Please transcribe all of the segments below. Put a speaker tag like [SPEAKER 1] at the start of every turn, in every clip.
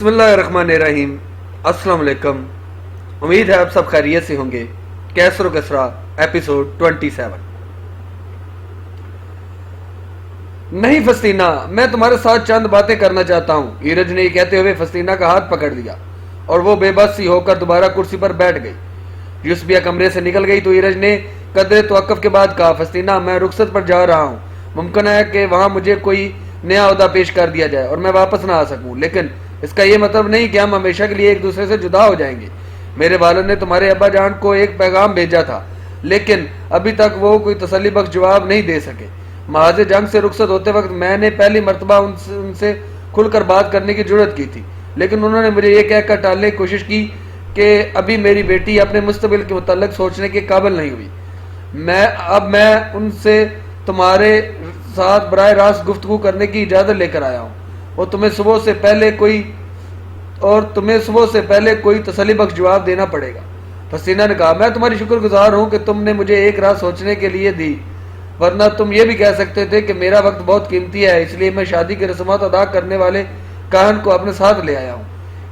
[SPEAKER 1] بسم اللہ الرحمن الرحیم۔ السلام علیکم، امید ہے آپ سب خیریت سے ہوں گے۔ کیسر و کسرا ایپیسوڈ 27۔ نہیں فسطینہ، میں تمہارے ساتھ چند باتیں کرنا چاہتا ہوں، ایرج نے یہ کہتے ہوئے فسطینہ کا ہاتھ پکڑ لیا اور وہ بے بس سی ہو کر دوبارہ کرسی پر بیٹھ گئی۔ یوسفیہ کمرے سے نکل گئی تو ایرج نے قدرے توقف کے بعد کہا، فسطینہ میں رخصت پر جا رہا ہوں، ممکن ہے کہ وہاں مجھے کوئی نیا عہدہ پیش کر دیا جائے اور میں واپس نہ آ سکوں، لیکن اس کا یہ مطلب نہیں کہ ہم ہمیشہ کے لیے ایک دوسرے سے جدا ہو جائیں گے۔ میرے والد نے تمہارے ابا جان کو ایک پیغام بھیجا تھا، لیکن ابھی تک وہ کوئی تسلی بخش جواب نہیں دے سکے۔ محاذ جنگ سے رخصت ہوتے وقت میں نے پہلی مرتبہ ان سے کھل کر بات کرنے کی جرات کی تھی، لیکن انہوں نے مجھے یہ کہہ کر ٹالنے کی کوشش کی کہ ابھی میری بیٹی اپنے مستقبل کے متعلق سوچنے کے قابل نہیں ہوئی۔ اب میں ان سے تمہارے ساتھ براہ راست گفتگو کرنے کی اجازت لے کر آیا ہوں، اور تمہیں صبح سے پہلے کوئی تسلی بخش جواب دینا پڑے گا۔ فسطینہ نے کہا، میں تمہاری شکر گزار ہوں کہ تم نے مجھے ایک رات سوچنے کے لیے دی، ورنہ تم یہ بھی کہہ سکتے تھے کہ میرا وقت بہت قیمتی ہے، اس لیے میں شادی کی رسومات ادا کرنے والے کاہن کو اپنے ساتھ لے آیا ہوں۔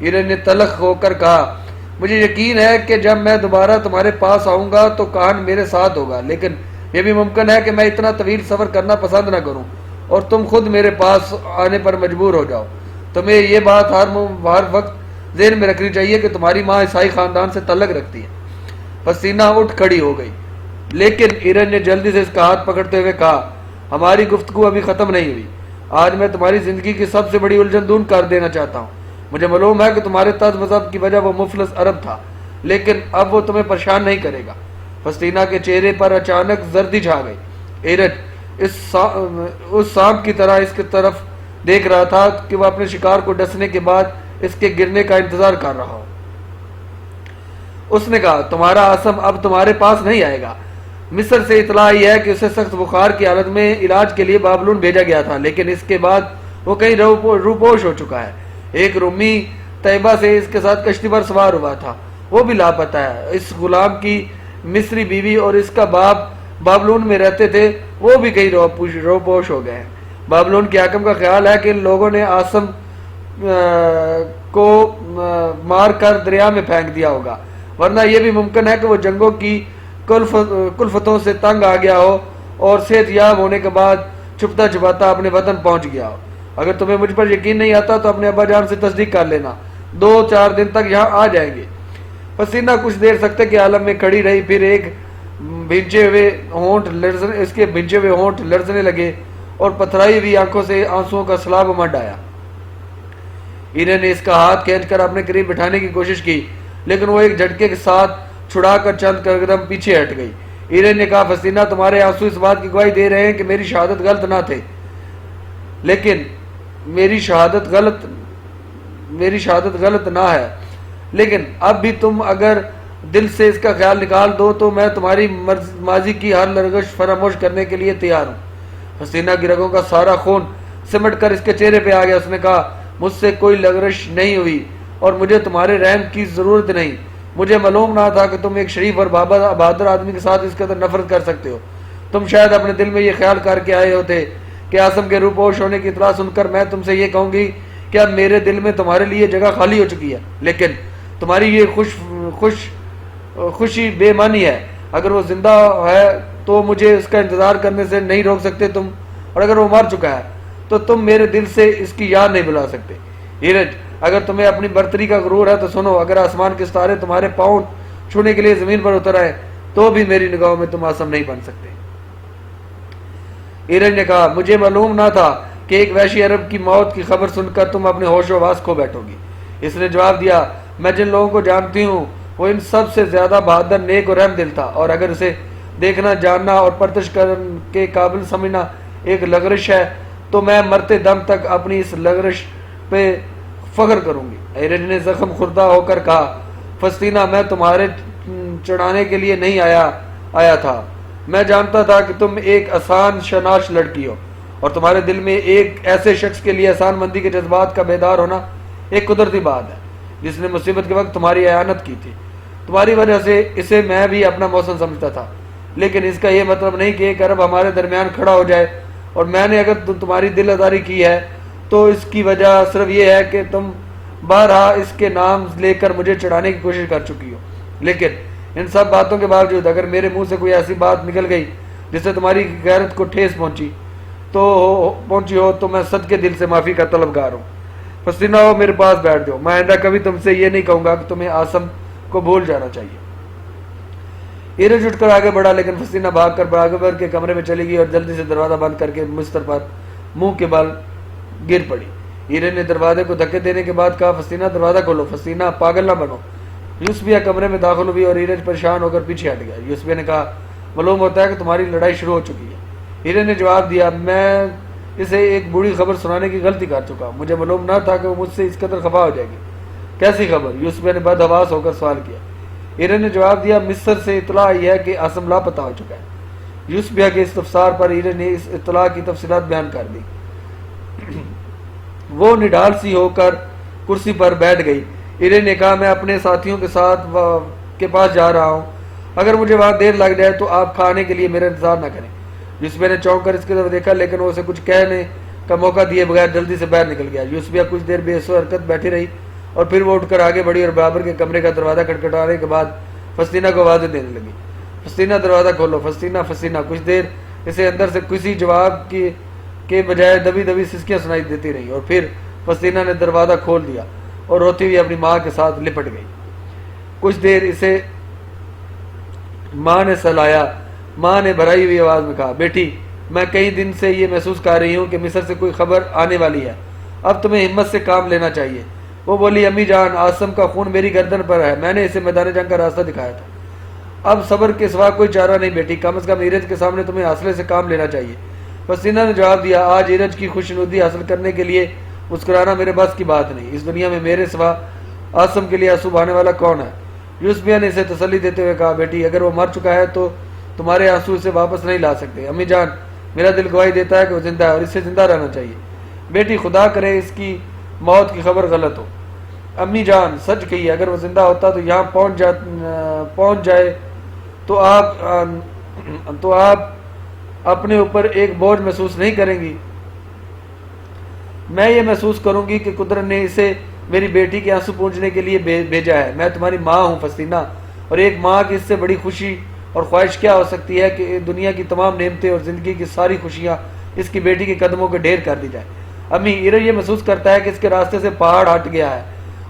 [SPEAKER 1] ایرج نے تلخ ہو کر کہا، مجھے یقین ہے کہ جب میں دوبارہ تمہارے پاس آؤں گا تو کاہن میرے ساتھ ہوگا، لیکن یہ بھی ممکن ہے کہ میں اتنا طویل سفر کرنا پسند نہ کروں اور تم خود میرے پاس آنے پر مجبور ہو جاؤ۔ تمہیں یہ بات ہر وقت ذہن میں رکھنی چاہیے کہ تمہاری ماں عیسائی خاندان سے تعلق رکھتی ہے۔ فسطینہ اٹھ کھڑی ہو گئی، لیکن ایرج نے جلدی سے اس کا ہاتھ پکڑتے ہوئے کہا، ہماری گفتگو ابھی ختم نہیں ہوئی۔ آج میں تمہاری زندگی کی سب سے بڑی الجھن دور کر دینا چاہتا ہوں۔ مجھے معلوم ہے کہ تمہارے طرز مذہب کی وجہ وہ مفلس عرب تھا، لیکن اب وہ تمہیں پریشان نہیں کرے گا۔ فسطینہ کے چہرے پر اچانک زردی چھا گئی۔ ایرج اس سانپ کی طرح اس کی طرف دیکھ رہا تھا کہ وہ اپنے شکار کو ڈسنے کے بعد اس کے گرنے کا انتظار کر رہا ہو۔ اس نے کہا، تمہارا عاصم اب تمہارے پاس نہیں آئے گا۔ مصر سے اطلاع آئی ہے کہ اسے سخت بخار کی حالت میں علاج کے لیے بابلون بھیجا گیا تھا، لیکن اس کے بعد وہ کہیں روپوش ہو چکا ہے۔ ایک رومی طیبہ سے اس کے ساتھ کشتی پر سوار ہوا تھا، وہ بھی لاپتہ ہے۔ اس غلام کی مصری بیوی اور اس کا باپ بابلون میں رہتے تھے، وہ بھی کہیں روپوش ہو گئے ہیں۔ بابلون کے حاکم کا خیال ہے کہ ان لوگوں نے عاصم کو مار کر دریا میں پھینک دیا ہوگا، ورنہ یہ بھی ممکن ہے کہ وہ جنگوں کی کلفتوں سے تنگ آ گیا ہو اور صحت یاب ہونے کے بعد چھپتا چھپاتا اپنے وطن پہنچ گیا ہو۔ اگر تمہیں مجھ پر یقین نہیں آتا تو اپنے ابا جان سے تصدیق کر لینا، 2-4 دن تک یہاں آ جائیں گے۔ فسطینہ کچھ دیر سکتے کے عالم میں کھڑی رہی، پھر اس کے بھینچے ہوئے ہونٹ لرزنے لگے اور پتھرائی ہوئی آنکھوں سے آنسوؤں کا سیلاب امڈ آیا۔ ایرج نے اس کا ہاتھ کھینچ کر اپنے قریب بٹھانے کی کوشش کی، لیکن وہ ایک جھٹکے کے ساتھ چھڑا کر چند قدم پیچھے ہٹ گئی۔ ایرج نے کہا، فسطینہ تمہارے آنسو اس بات کی گواہی دے رہے ہیں کہ میری شہادت غلط نہ تھے، لیکن میری شہادت غلط نہ ہے، لیکن اب بھی تم اگر دل سے اس کا خیال نکال دو تو میں تمہاری ماضی کی ہر لرزش فراموش کرنے کے لیے تیار ہوں۔ فسطینہ کی رگوں کا سارا خون سمٹ کر اس کے چہرے پہ آ گیا۔ اس نے کہا، مجھ سے کوئی لرزش نہیں ہوئی اور مجھے تمہارے رحم کی ضرورت نہیں۔ مجھے معلوم نہ تھا کہ تم ایک شریف اور بہادر آدمی کے ساتھ اس قدر نفرت کر سکتے ہو۔ تم شاید اپنے دل میں یہ خیال کر کے آئے ہوتے کہ عاصم کے روپوش ہونے کی اطلاع سن کر میں تم سے یہ کہوں گی کہ اب میرے دل میں تمہارے لیے جگہ خالی ہو چکی ہے، لیکن تمہاری یہ خوشی بے معنی ہے۔ اگر وہ زندہ ہے تو مجھے اس کا انتظار کرنے سے نہیں روک سکتے تم، اور اگر وہ مر چکا ہے تو تم میرے دل سے اس کی یاد نہیں بلا سکتے۔ ایرج، اگر تمہیں اپنی برتری کا غرور ہے تو سنو، اگر آسمان کے ستارے تمہارے پاؤں چھونے کے لیے زمین پر اتر آئے تو بھی میری نگاہوں میں تم عاصم نہیں بن سکتے۔ ایرج نے کہا، مجھے معلوم نہ تھا کہ ایک وحشی عرب کی موت کی خبر سن کر تم اپنے ہوش و حواس کھو بیٹھو گی۔ اس نے جواب دیا، میں جن لوگوں کو جانتی ہوں وہ ان سب سے زیادہ بہادر، نیک اور رحم دل تھا، اور اگر اسے دیکھنا، جاننا اور پرتش کرنے کے قابل سمجھنا ایک لغزش ہے تو میں مرتے دم تک اپنی اس لغزش پہ فخر کروں گی۔ ایرج نے زخم خوردہ ہو کر کہا، فسطینہ میں تمہارے چڑھانے کے لیے نہیں آیا تھا۔ میں جانتا تھا کہ تم ایک آسان شناش لڑکی ہو، اور تمہارے دل میں ایک ایسے شخص کے لیے احسان مندی کے جذبات کا بیدار ہونا ایک قدرتی بات ہے، جس نے مصیبت کے وقت تمہاری اعانت کی تھی۔ تمہاری وجہ سے اسے میں بھی اپنا موسم سمجھتا تھا، لیکن اس کا یہ مطلب نہیں کہ ایک عرب ہمارے درمیان کھڑا ہو جائے، اور میں نے اگر تمہاری دل آزاری کی ہے تو اس کی وجہ صرف یہ ہے کہ تم بارہا اس کے نام لے کر مجھے چڑھانے کی کوشش کر چکی ہو، لیکن ان سب باتوں کے باوجود اگر میرے منہ سے کوئی ایسی بات نکل گئی جس سے تمہاری غیرت کو ٹھیس پہنچی ہو تو میں صدقے دل سے معافی کا طلبگار ہوں۔ فسینہ ہو میرے پاس بیٹھ جاؤ، میں آئندہ کبھی تم سے یہ نہیں کہوں گا کہ تمہیں عاصم کو بھول جانا چاہیے۔ ایرج اٹھ کر آگے بڑھا، لیکن فسینہ بھاگ کر باغبر کے کمرے میں چلی گئی اور جلدی سے دروازہ بند کر کے بستر پر منہ کے بال گر پڑی۔ ایرج نے دروازے کو دھکے دینے کے بعد کہا، فسینہ دروازہ کھولو۔ فسینہ پاگل نہ بنو۔ یوسفیہ کمرے میں داخل ہوئی اور ایرج پریشان ہو کر پیچھے ہٹ گیا۔ یوسفیہ نے کہا، معلوم ہوتا ہے کہ تمہاری لڑائی شروع ہو چکی ہے۔ ایرج نے جواب دیا، میں اسے ایک بری خبر سنانے کی غلطی کر چکا، مجھے معلوم نہ تھا کہ وہ مجھ سے اس قدر خفا ہو جائے گی۔ کیسی خبر؟ یوسفیہ نے بدحواس ہو کر سوال کیا۔ ایرج نے جواب دیا، مصر سے اطلاع آئی ہے کہ عاصم لاپتہ ہو چکا ہے۔ یوسفیہ کے استفسار پر ایرج نے اس اطلاع کی تفصیلات بیان کر دی۔ وہ نڈال سی ہو کر کرسی پر بیٹھ گئی۔ ایرج نے کہا، میں اپنے ساتھیوں کے پاس جا رہا ہوں، اگر مجھے وہاں دیر لگ جائے تو آپ کھانے کے لیے میرا انتظار نہ کریں۔ یوسفیہ نے چونک کر اس کی طرف دیکھا، لیکن وہ اسے کچھ کہنے کا موقع دیے بغیر جلدی سے باہر نکل گیا۔ یوسفیہ کچھ دیر بے سو حرکت بیٹھی رہی اور پھر وہ اٹھ کر آگے بڑھی اور برابر کے کمرے کا دروازہ کھٹکھٹانے کے بعد فسینہ کو آوازیں دینے لگی، فسینہ دروازہ کھولو، فسینہ فسینہ۔ کچھ دیر اسے اندر سے کسی جواب کے بجائے دبی دبی سسکیاں سنائی دیتی رہی اور پھر فسینہ نے دروازہ کھول دیا اور روتی ہوئی اپنی ماں کے ساتھ لپٹ گئی۔ کچھ دیر اسے ماں نے سلایا۔ ماں نے بھرائی ہوئی آواز میں کہا، بیٹی میں کئی دن سے یہ محسوس کر رہی ہوں کہ مصر سے کوئی خبر آنے والی ہے، اب تمہیں ہمت سے کام لینا چاہیے۔ وہ بولی، امی جان، عاصم کا خون میری گردن پر ہے، میں نے اسے میدان جنگ کا راستہ دکھایا تھا، اب صبر کے سوا کوئی چارہ نہیں بیٹی، کم از کم ایرج کے سامنے تمہیں حوصلے سے کام لینا چاہیے۔ فسینہ نے جواب دیا، آج ایرج کی خوشنودی حاصل کرنے کے لیے مسکرانا میرے بس کی بات نہیں، اس دنیا میں میرے سوا عاصم کے لیے آنسو بہانے والا کون ہے؟ یوسفیہ نے اسے تسلی دیتے ہوئے کہا، بیٹی اگر وہ مر چکا ہے تو تمہارے آنسو اسے واپس نہیں لا سکتے۔ امی جان، میرا دل گواہی دیتا ہے کہ وہ زندہ ہے اور اسے زندہ رہنا چاہیے۔ بیٹی خدا کرے اس کی موت کی خبر غلط ہو۔ امی جان، سچ کہیے، اگر وہ زندہ ہوتا تو یہاں پہنچ جائے تو آپ اپنے اوپر ایک بوجھ محسوس نہیں کریں گی؟ میں یہ محسوس کروں گی کہ قدرت نے اسے میری بیٹی کے آنسو پونچھنے کے لیے بھیجا ہے۔ میں تمہاری ماں ہوں فسینہ، اور ایک ماں کی اس سے بڑی خوشی اور خواہش کیا ہو سکتی ہے کہ دنیا کی تمام نعمتیں اور زندگی کی ساری خوشیاں اس کی بیٹی کے قدموں کے ڈھیر کر دی جائیں۔ امی، ایرج یہ محسوس کرتا ہے کہ اس کے راستے سے پہاڑ ہٹ گیا ہے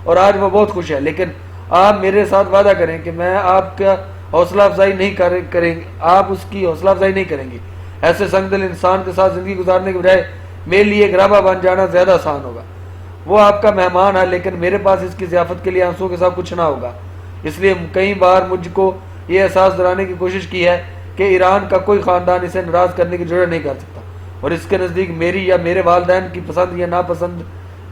[SPEAKER 1] اور آج وہ بہت خوش ہے، لیکن آپ میرے ساتھ وعدہ کریں کہ میں آپ کا حوصلہ افزائی نہیں کریں گے، آپ اس کی حوصلہ افزائی نہیں کریں گے۔ ایسے سنگ دل انسان کے ساتھ زندگی گزارنے کے بجائے میرے لیے ایک رہبہ بن جانا زیادہ آسان ہوگا۔ وہ آپ کا مہمان ہے، لیکن میرے پاس اس کی ضیافت کے لیے آنسو کے ساتھ کچھ نہ ہوگا، اس لیے کئی بار مجھ کو یہ احساس دلانے کی کوشش کی ہے کہ ایران کا کوئی خاندان اسے ناراض کرنے کی جرات نہیں کر سکتا، اور اس کے نزدیک میری یا میرے والدین کی پسند یا ناپسند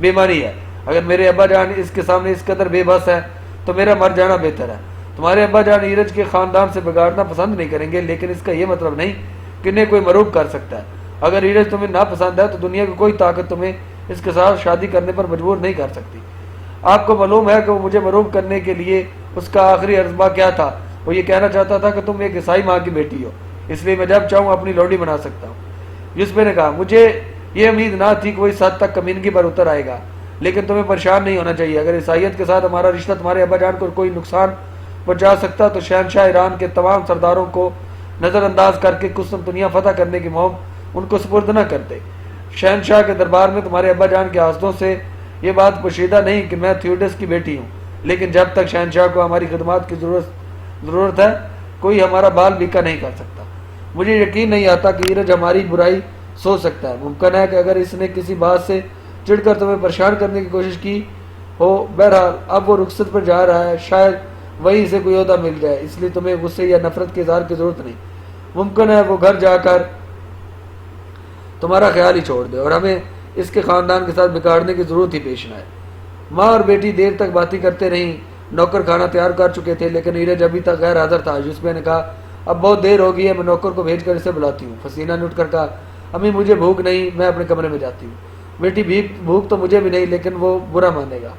[SPEAKER 1] بیماری ہے۔ اگر میرے ابا جان اس کے سامنے اس قدر بے بس ہے تو میرا مر جانا بہتر ہے۔ تمہارے ابا جان ایرج کے خاندان سے بگاڑنا پسند نہیں کریں گے، لیکن اس کا یہ مطلب نہیں کہ انہیں کوئی مروب کر سکتا ہے۔ اگر ایرج تمہیں ناپسند ہے تو دنیا کی کوئی طاقت تمہیں اس کے ساتھ شادی کرنے پر مجبور نہیں کر سکتی۔ آپ کو معلوم ہے کہ وہ مجھے مروب کرنے کے لیے اس کا آخری عرضبہ کیا تھا؟ وہ یہ کہنا چاہتا تھا کہ تم ایک عیسائی ماں کی بیٹی ہو، اس لیے میں جب چاہوں اپنی لوڈی بنا سکتا ہوں۔ یوسف نے کہا، مجھے یہ امید نہ تھی کہ وہ اس حد تک کمینگی پر اتر آئے گا، لیکن تمہیں پریشان نہیں ہونا چاہیے۔ اگر عیسائیت کے ساتھ ہمارا رشتہ تمہارے ابا جان کو کوئی نقصان پہنچا سکتا تو شہنشاہ ایران کے تمام سرداروں کو نظر انداز کر کے قسطنطنیہ فتح کرنے کی مہم ان کو سپرد نہ کرتے۔ شہنشاہ کے دربار میں تمہارے ابا جان کے حاسدوں سے یہ بات پوشیدہ نہیں کہ میں تھیوڈس کی بیٹی ہوں، لیکن جب تک شہنشاہ کو ہماری خدمات کی ضرورت ہے کوئی ہمارا بال بیکا نہیں کر سکتا۔ مجھے یقین نہیں آتا کہ ایرج ہماری برائی سوچ سکتا ہے۔ ممکن ہے کہ اگر اس نے کسی بات سے چڑھ کر تمہیں پریشان کرنے کی کوشش کی ہو۔ بہرحال اب وہ رخصت پر جا رہا ہے، شاید وہیں سے کوئی عہدہ مل جائے، اس لیے تمہیں غصے یا نفرت کے اظہار کی ضرورت نہیں۔ ممکن ہے وہ گھر جا کر تمہارا خیال ہی چھوڑ دے اور ہمیں اس کے خاندان کے ساتھ بگاڑنے کی ضرورت ہی پیش نہ آئے۔ ماں اور بیٹی دیر تک باتیں کرتے رہیں۔ نوکر کھانا تیار کر چکے تھے، لیکن ایرج ابھی تک غیر حاضر تھا۔ یوسف نے کہا، اب بہت دیر ہو گئی ہے، میں نوکر کو بھیج کر اسے بلاتی ہوں۔ فسینہ نے اٹھ کر کہا، امی مجھے بھوک نہیں، میں اپنے کمرے میں جاتی ہوں۔ بیٹی بھوک تو مجھے بھی نہیں، لیکن وہ برا مانے گا۔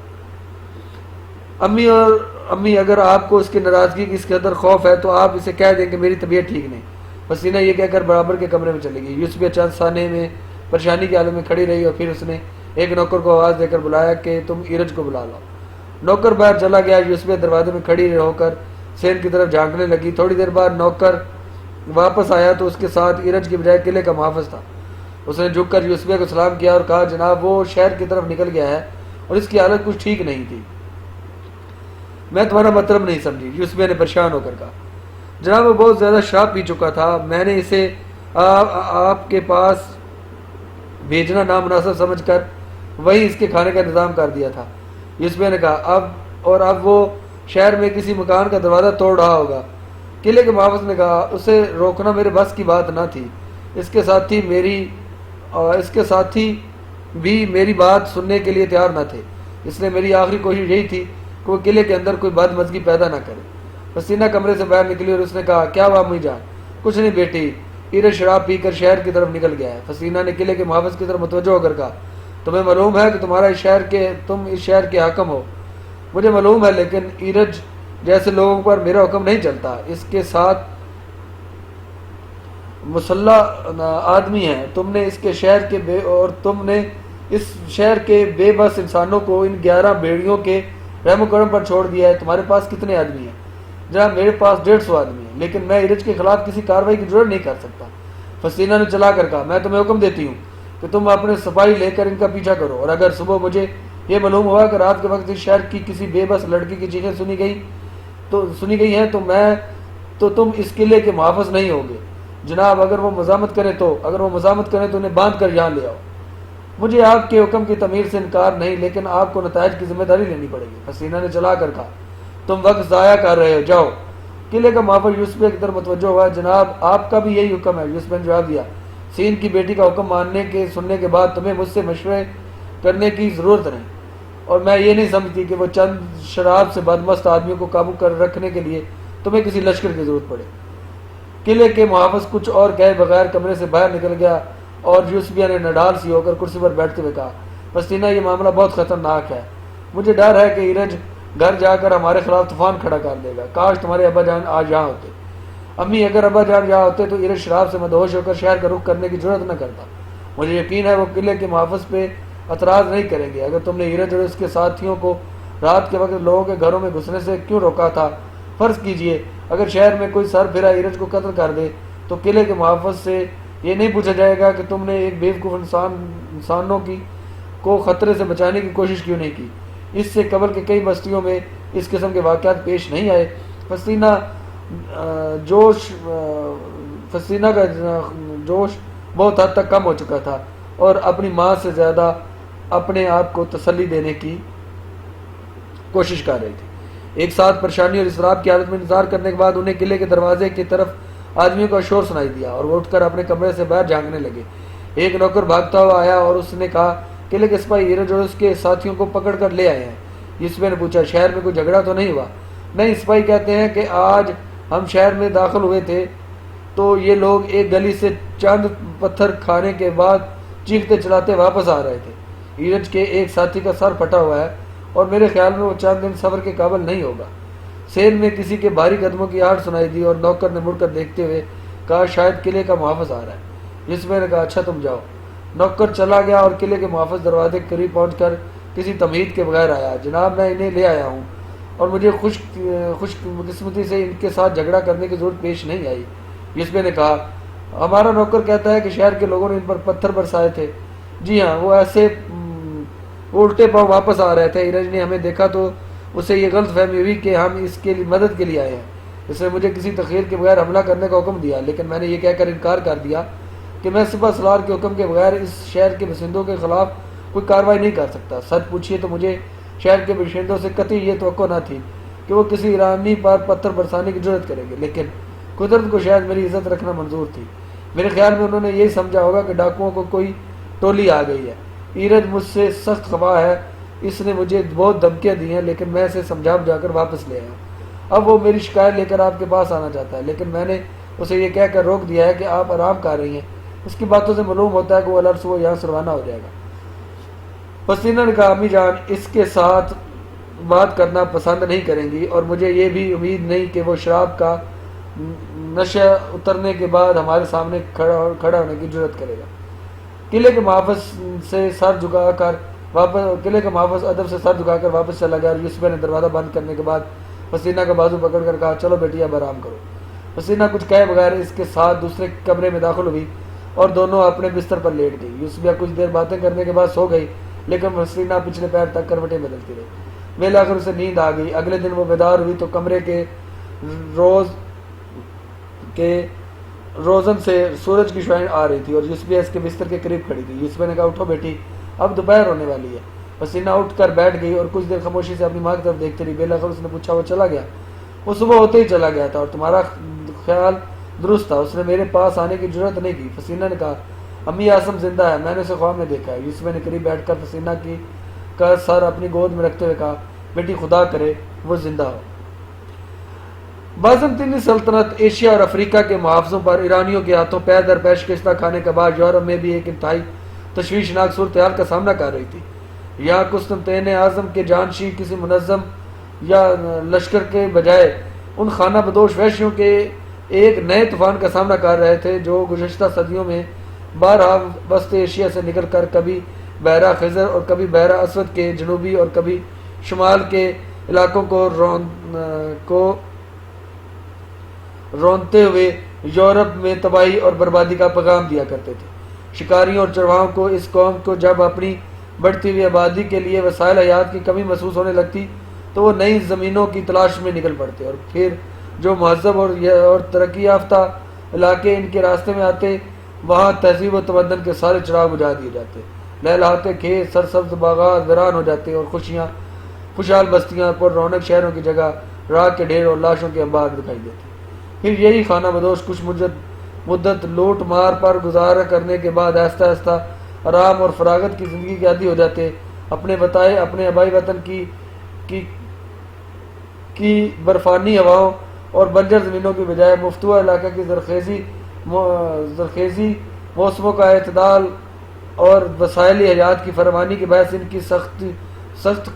[SPEAKER 1] امی اگر آپ کو اس کی ناراضگی کی اس قدر خوف ہے تو آپ اسے کہہ دیں کہ میری طبیعت ٹھیک نہیں۔ فسینہ یہ کہہ کر برابر کے کمرے میں چلی گئی۔ یوسف چند ثانے میں پریشانی کے حالت میں کھڑی رہی اور پھر اس نے ایک نوکر کو آواز دے کر بلایا کہ تم ایرج کو بلا لاؤ۔ نوکر باہر چلا گیا۔ یوسفیہ دروازے میں کھڑی ہو کر سین کی طرف جھانکنے لگی۔ تھوڑی دیر بعد نوکر واپس آیا تو اس کے ساتھ ایرج کی بجائے قلعے کا محافظ تھا۔ اس نے جھک کر یوسفیہ کو سلام کیا اور کہا جناب وہ شہر کی طرف نکل گیا ہے اور اس کی حالت کچھ ٹھیک نہیں تھی۔ میں تمہارا مطلب نہیں سمجھی، یوسفیہ نے پریشان ہو کر کہا۔ جناب وہ بہت زیادہ شراب پی چکا تھا، میں نے اسے آپ کے پاس بھیجنا نامناسب سمجھ کر وہی اس کے کھانے کا انتظام کر دیا تھا۔ یوسفیہ نے کہا اب وہ شہر میں کسی مکان کا دروازہ توڑ رہا ہوگا۔ قلعے کے محافظ نے کہا اسے روکنا میرے بس کی بات نہ تھی، اس کے ساتھی بھی میری بات سننے کے لیے تیار نہ تھے، اس لیے میری آخری کوشش یہی تھی کہ وہ قلعے کے اندر کوئی بدمزگی پیدا نہ کرے۔ حسینہ کمرے سے باہر نکلی اور اس نے کہا کیا ہوا امی جان؟ کچھ نہیں بیٹی، ایرج شراب پی کر شہر کی طرف نکل گیا ہے۔ حسینہ نے قلعے کے محافظ کی طرف متوجہ ہو کر کہا تمہیں معلوم ہے کہ تم اس شہر کے حاکم ہو؟ مجھے معلوم ہے، لیکن ایرج جیسے لوگوں پر میرا حکم نہیں چلتا، اس کے ساتھ مسلح آدمی ہیں، تم نے اس شہر کے بے بس انسانوں کو ان 11 بھیڑیوں کے رحم و کرم پر چھوڑ دیا ہے۔ تمہارے پاس کتنے آدمی ہیں؟ جناب میرے پاس 150 آدمی ہیں، لیکن میں ایرج کے خلاف کسی کارروائی کی ضرورت نہیں کر سکتا۔ حسینہ نے چلا کر کہا میں تمہیں حکم دیتی ہوں کہ تم اپنے سپاہی لے کر ان کا پیچھا کرو، اور اگر صبح مجھے یہ معلوم ہوا کہ رات کے وقت اس شہر کی کسی بے بس لڑکی کی چیخیں سنی گئی ہیں تو تم اس قلعے کے محافظ نہیں ہوگے۔ جناب اگر وہ مزاحمت کریں تو انہیں باندھ کر یہاں لے آؤ۔ مجھے آپ کے حکم کی تعمیر سے انکار نہیں، لیکن آپ کو نتائج کی ذمہ داری لینی پڑے گی۔ حسینہ نے چلا کر کہا تم وقت ضائع کر رہے ہو، جاؤ۔ قلعے کا محافظ یوسفیہ کی طرف متوجہ ہوا۔ جناب آپ کا بھی یہی حکم ہے؟ یوسفیہ نے جواب دیا سین کی بیٹی کا حکم سننے کے بعد تمہیں مجھ سے مشورے کرنے کی ضرورت نہیں، اور میں یہ نہیں سمجھتی کہ وہ چند شراب سے بدمست آدمیوں کو قابو کر رکھنے کے لیے تمہیں کسی لشکر کی ضرورت پڑے۔ قلعے کے محافظ کچھ اور کہے بغیر کمرے سے باہر نکل گیا اور یوسفیہ نے نڈال سی ہو کر کرسی پر بیٹھتے ہوئے کہا حسینہ یہ معاملہ بہت خطرناک ہے، مجھے ڈر ہے کہ ایرج گھر جا کر ہمارے خلاف طوفان کھڑا کر دے گا۔ کاش تمہارے ابا جان آج یہاں ہوتے۔ امی اگر ابا جان یہاں ہوتے تو ایرج شراب سے مدہوش ہو کر شہر کا رخ کرنے کی ضرورت نہ کرتا۔ مجھے یقین ہے وہ قلعے کے محافظ پہ اعتراض نہیں کریں گے۔ اگر تم نے ایرج اور اس کے ساتھیوں کو رات کے وقت لوگوں کے گھروں میں گھسنے سے کیوں روکا تھا؟ فرض کیجئے اگر شہر میں کوئی سر پھرا ایرج کو قتل کر دے تو قلعے کے محافظ سے یہ نہیں پوچھا جائے گا کہ تم نے ایک بیوقوف انسانوں کو خطرے سے بچانے کی کوشش کیوں نہیں کی؟ اس سے قبل کے کئی بستیوں میں اس قسم کے واقعات پیش نہیں آئے۔ حسینہ کا جوش بہت حد تک کم ہو چکا تھا اور اپنی ماں سے زیادہ اپنے آپ کو تسلی دینے کی کوشش کر رہی تھی۔ ایک ساتھ پریشانی اور اضطراب کی حالت میں انتظار کرنے کے بعد انہیں قلعے کے دروازے کی طرف آدمیوں کا شور سنائی دیا اور وہ اٹھ کر اپنے کمرے سے باہر جھانکنے لگے۔ ایک نوکر بھاگتا ہوا آیا اور اس نے کہا قلعے کے سپاہی ایرج اور اس کے ساتھیوں کو پکڑ کر لے آئے ہیں۔ یوسفیہ نے پوچھا شہر میں کوئی جھگڑا تو نہیں ہوا؟ نہیں، سپاہی کہتے ہیں کہ آج ہم شہر میں داخل ہوئے تھے تو یہ لوگ ایک گلی سے چند پتھر کھانے کے بعد چیختے چلاتے واپس آ رہے تھے۔ ایرج کے ایک ساتھی کا سر پھٹا ہوا ہے اور میرے خیال میں وہ چند دن سفر کے قابل نہیں ہوگا۔ سین میں کسی کے بھاری قدموں کی آہٹ سنائی دی اور نوکر نے مڑ کر دیکھتے ہوئے کہا شاید قلعے کا محافظ آ رہا ہے۔ یوسفیہ نے کہا اچھا تم جاؤ۔ نوکر چلا گیا اور قلعے کے محافظ دروازے کے قریب پہنچ کر کسی تمہید کے بغیر آیا۔ جناب میں انہیں لے آیا ہوں اور مجھے خوش قسمتی سے ان کے ساتھ جھگڑا کرنے کی ضرورت پیش نہیں آئی۔ یوسفیہ نے کہا ہمارا نوکر کہتا ہے کہ شہر کے لوگوں نے ان پر پتھر برسائے تھے۔ جی ہاں، وہ الٹے پاؤں واپس آ رہے تھے۔ ایرج نے ہمیں دیکھا تو اسے یہ غلط فہمی ہوئی کہ ہم اس کے مدد کے لیے آئے ہیں۔ اس نے مجھے کسی تخیر کے بغیر حملہ کرنے کا حکم دیا، لیکن میں نے یہ کہہ کر انکار کر دیا کہ میں سپہ سالار کے حکم کے بغیر اس شہر کے باشندوں کے خلاف کوئی کارروائی نہیں کر سکتا۔ سچ پوچھیے تو مجھے شہر کے باشندوں سے قطعی یہ توقع نہ تھی کہ وہ کسی ایرانی پر پتھر برسانے کی جرات کریں گے، لیکن قدرت کو شاید میری عزت رکھنا منظور تھی۔ میرے خیال میں انہوں نے یہی سمجھا ہوگا کہ ڈاکوؤں کو کوئی ٹولی آ گئی ہے۔ ایرج مجھ سے سخت خفا ہے، اس نے مجھے بہت دھمکیاں دی ہیں، لیکن میں اسے سمجھا بجھا کر واپس لے آیا۔ اب وہ میری شکایت لے کر آپ کے پاس آنا چاہتا ہے، لیکن میں نے اسے یہ کہہ کر روک دیا ہے کہ آپ آرام کر رہی ہیں۔ اس کی باتوں سے معلوم ہوتا ہے کہ وہ الگ صبح یہاں سے روانہ ہو جائے گا۔ حسینہ نے کہا امی جان اس کے ساتھ بات کرنا پسند نہیں کریں گی، اور مجھے یہ بھی امید نہیں کہ وہ شراب کا نشہ اترنے کے بعد ہمارے سامنے کھڑا ہونے کی جرات کرے گا۔ قلعے کے محافظ سے سر جھکا کر قلعے کا محافظ ادب سے سر جھکا کر واپس چلا گیا اور یوسفیہ نے دروازہ بند کرنے کے بعد حسینہ کا بازو پکڑ کر کہا چلو بیٹی اب آرام کرو۔ حسینہ کچھ کہے بغیر اس کے ساتھ دوسرے کمرے میں داخل ہوئی اور دونوں اپنے بستر پر لیٹ گئی۔ یوسفیہ کچھ دیر باتیں کرنے کے بعد سو گئی، لیکن حسینہ پچھلے پیر تک کروٹیں بدلتی رہی۔ بالآخر اسے نیند آ گئی۔ اگلے دن وہ بیدار ہوئی تو کمرے کے روزن سے سورج کی شعاعیں آ رہی تھی اور یوسفیہ اس کے بستر کے قریب کھڑی تھی۔ یوسفیہ نے کہا اٹھو بیٹی، اب دوپہر ہونے والی ہے۔ حسینہ اٹھ کر بیٹھ گئی اور کچھ دیر خاموشی سے اپنی ماں کی طرف دیکھتی رہی۔ بالآخر اس نے پوچھا وہ چلا گیا؟ وہ صبح ہوتے ہی چلا گیا تھا اور تمہارا خیال درست تھا، اس نے میرے پاس آنے کی جرت نہیں کی۔ حسینہ نے کہا امی عاصم زندہ ہے، میں نے اسے خواب میں دیکھا ہے۔ یوسفیہ نے قریب بیٹھ کر حسینہ کا سر اپنی گود میں رکھتے ہوئے کہا بیٹی خدا کرے وہ زندہ ہو۔ بازنطینی سلطنت ایشیا اور افریقہ کے محافظوں پر ایرانیوں کے ہاتھوں پیر در پیر شکستہ کھانے کے بعد یورپ میں بھی ایک انتہائی تشویشناک صورتحال کا سامنا کر رہی تھی۔ یہاں قسطنطین اعظم کے جانشین کسی منظم یا لشکر کے بجائے ان خانہ بدوش وحشیوں کے ایک نئے طوفان کا سامنا کر رہے تھے جو گزشتہ صدیوں میں بارہا وسط ایشیا سے نکل کر کبھی بحیرہ خزر اور کبھی بحیرہ اسود کے جنوبی اور کبھی شمال کے علاقوں کو رونتے ہوئے یورپ میں تباہی اور بربادی کا پیغام دیا کرتے تھے۔ شکاریوں اور چرواہوں کو اس قوم کو جب اپنی بڑھتی ہوئی آبادی کے لیے وسائل حیات کی کمی محسوس ہونے لگتی تو وہ نئی زمینوں کی تلاش میں نکل پڑتے اور پھر جو مہذب اور ترقی یافتہ علاقے ان کے راستے میں آتے وہاں تہذیب و تمدن کے سارے چراغ بجھا دیے جاتے، لہلہاتے کھیت سرسبز باغات ویران ہو جاتے اور خوشحال بستیاں پر رونق شہروں کی جگہ راکھ کے ڈھیر اور لاشوں کے انبار دکھائی دیتے۔ پھر یہی خانہ بدوش کچھ مدت لوٹ مار پر گزارا کرنے کے بعد آہستہ آہستہ آرام اور فراغت کی زندگی کے عادی ہو جاتے، اپنے بتائے اپنے آبائی وطن کی برفانی ہواؤں اور بنجر زمینوں کی بجائے مفتوحہ علاقہ کی زرخیزی موسموں کا اعتدال اور وسائل حیات کی فراوانی کے باعث ان کی سخت